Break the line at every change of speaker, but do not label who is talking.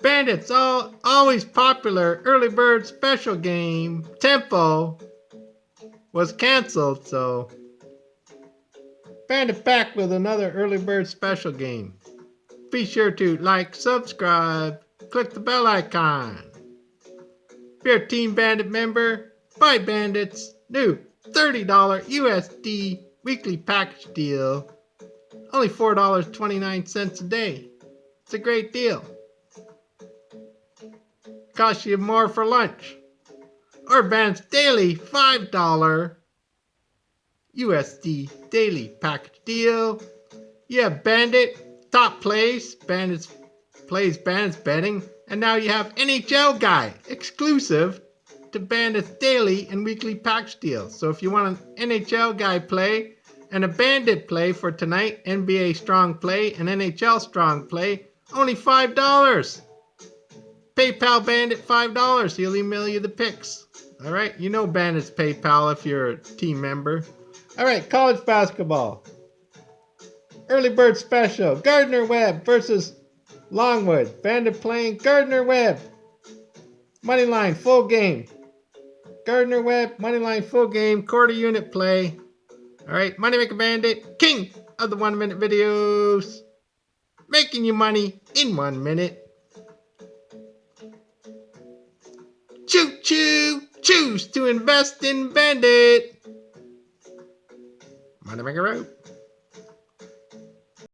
Bandits always popular early bird special game Tempo was canceled, so Bandit back with another early bird special game. Be sure to like, subscribe, click the bell icon. If you're a Team Bandit member, buy Bandits new $30 USD weekly package deal. Only $4.29 a day. It's a great deal. Costs you more for lunch. Or Bandit's daily $5 USD daily package deal. You have Bandit, top plays, Bandit's betting, and now you have NHL Guy, exclusive to Bandit's daily and weekly package deal. So if you want an NHL Guy play and a Bandit play for tonight, NBA Strong Play and NHL Strong Play, only $5. PayPal Bandit $5. He'll email you the pics. All right, you know Bandit's PayPal if you're a team member. All right, college basketball. Early bird special. Gardner-Webb versus Longwood. Bandit playing Gardner-Webb. Moneyline full game. Gardner-Webb moneyline full game. Quarter unit play. All right, Moneymaker Bandit, king of the 1 minute videos. Making you money in 1 minute. Choo choo! Choose to invest in Bandit. Moneymaker out.